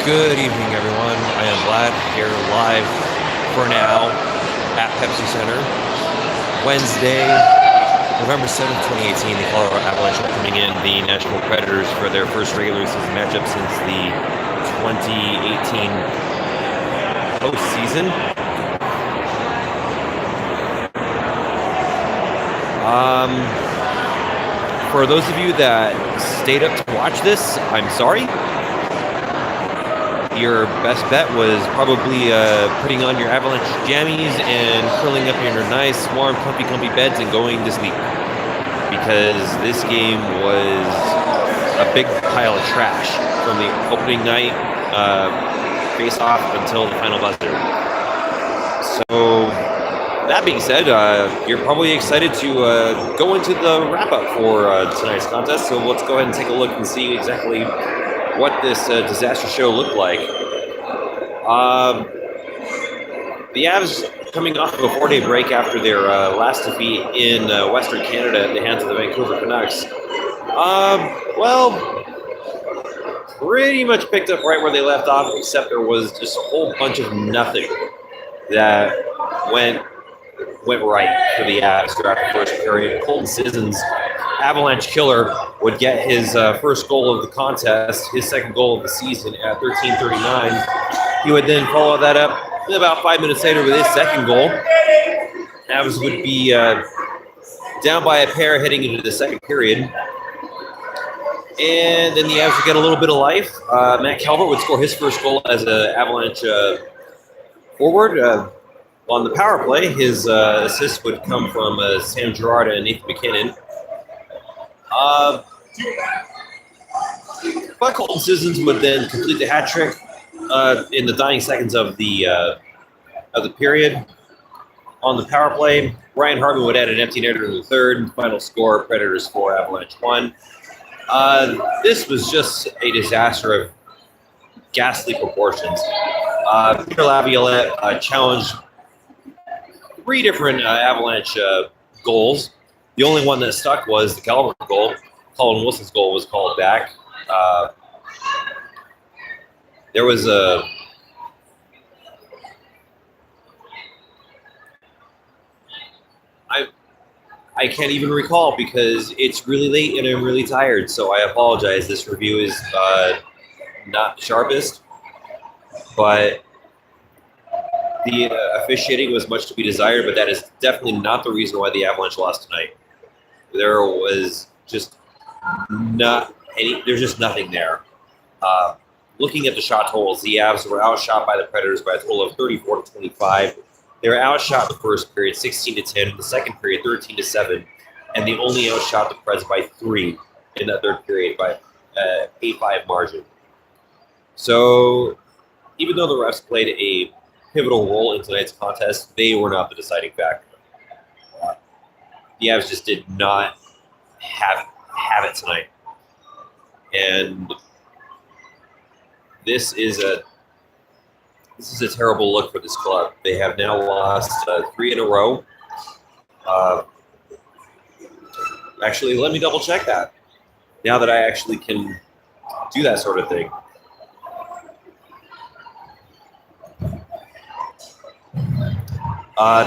Good evening, everyone. I am Vlad here live for now at Pepsi Center. Wednesday, November 7th, 2018, the Colorado Avalanche are coming in the Nashville Predators for their first regular season matchup since the 2018 postseason. For those of you that stayed up to watch this, I'm sorry. Your best bet was probably putting on your Avalanche jammies and curling up in your nice, warm, comfy beds and going to sleep. Because this game was a big pile of trash from the opening night face-off until the final buzzer. So, that being said, you're probably excited to go into the wrap-up for tonight's contest. So let's go ahead and take a look and see exactly what this disaster show looked like. The Avs coming off of a 4-day break after their last defeat in Western Canada at the hands of the Vancouver Canucks. Pretty much picked up right where they left off, except there was just a whole bunch of nothing that went right for the Avs throughout the first period. Colton Sissons, Avalanche killer, would get his first goal of the contest, his second goal of the season at 13:39. He would then follow that up about 5 minutes later with his second goal. Avs would be down by a pair heading into the second period. And then the Avs would get a little bit of life. Matt Calvert would score his first goal as an Avalanche forward. On the power play, his assist would come from Sam Girard and Nathan McKinnon. But Colton Sissons would then complete the hat trick in the dying seconds of the period. On the power play, Ryan Hartman would add an empty netter in the third. Final score: Predators 4, Avalanche 1. This was just a disaster of ghastly proportions. Peter Laviolette challenged 3 different Avalanche goals. The only one that stuck was the Calvert goal. Colin Wilson's goal was called back. There was I can't even recall because it's really late and I'm really tired, so I apologize. This review is not the sharpest, but the officiating was much to be desired, but that is definitely not the reason why the Avalanche lost tonight. There was just there's just nothing there. Looking at the shot totals, the Avs were outshot by the Predators by a total of 34-25. They were outshot the first period 16-10, the second period 13-7, and they only outshot the Preds by 3 in that third period by 8-5 margin. So even though the refs played a pivotal role in tonight's contest, they were not the deciding factor. The Avs just did not have it tonight. And this is a terrible look for this club. They have now lost 3 in a row. Actually, let me double check that. Now that I actually can do that sort of thing.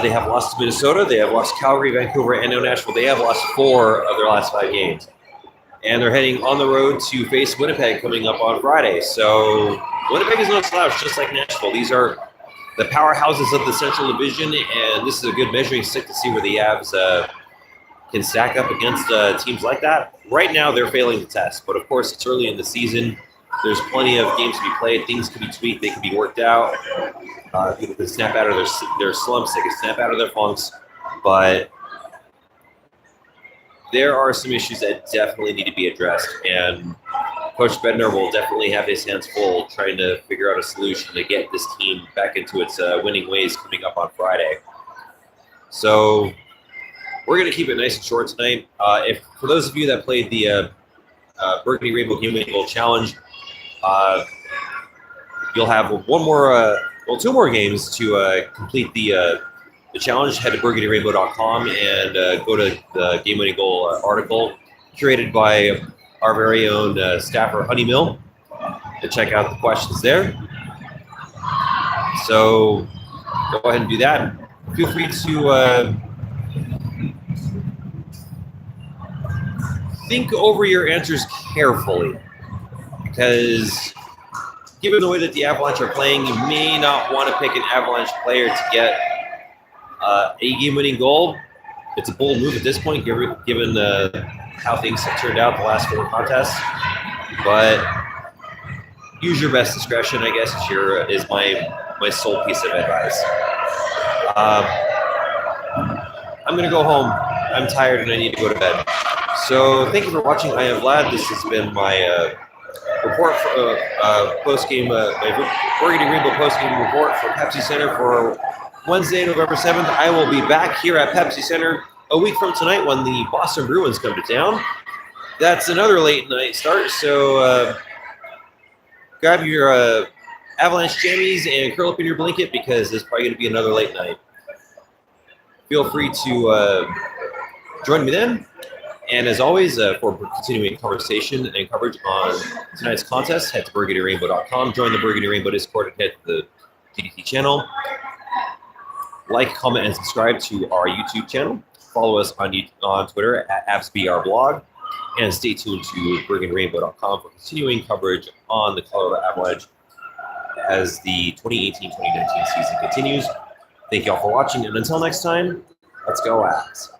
They have lost to Minnesota. They have lost Calgary, Vancouver, and now Nashville. They have lost 4 of their last 5 games. And they're heading on the road to face Winnipeg coming up on Friday. So Winnipeg is no slouch, just like Nashville. These are the powerhouses of the Central Division, and this is a good measuring stick to see where the Avs can stack up against teams like that. Right now, they're failing the test, but of course, it's early in the season. There's plenty of games to be played. Things can be tweaked. They can be worked out. People can snap out of their slumps. They can snap out of their funks. But there are some issues that definitely need to be addressed. And Coach Bednar will definitely have his hands full trying to figure out a solution to get this team back into its winning ways coming up on Friday. So we're going to keep it nice and short tonight. For those of you that played the Burgundy Rainbow Human Goal Challenge, you'll have 2 more games to complete the challenge. Head to burgundyrainbow.com and go to the game-winning goal article curated by our very own staffer, Honey Mill. to check out the questions there. So go ahead and do that. Feel free to think over your answers carefully, because given the way that the Avalanche are playing, you may not want to pick an Avalanche player to get a game-winning goal. It's a bold move at this point, given how things have turned out the last 4 contests. But use your best discretion, I guess, is my sole piece of advice. I'm going to go home. I'm tired and I need to go to bed. So thank you for watching. I am Vlad. This has been my report for post-game, my Burgundy Rainbow post-game report from Pepsi Center for Wednesday, November 7th. I will be back here at Pepsi Center a week from tonight when the Boston Bruins come to town. That's another late night start, so grab your Avalanche jammies and curl up in your blanket, because there's probably going to be another late night. Feel free to join me then. And as always, for continuing conversation and coverage on tonight's contest, head to burgundyrainbow.com. Join the Burgundy Rainbow Discord and head to the DDT channel. Like, comment, and subscribe to our YouTube channel. Follow us on Twitter at AvsBRblog. And stay tuned to burgundyrainbow.com for continuing coverage on the Colorado Avalanche as the 2018-2019 season continues. Thank you all for watching, and until next time, let's go Avs.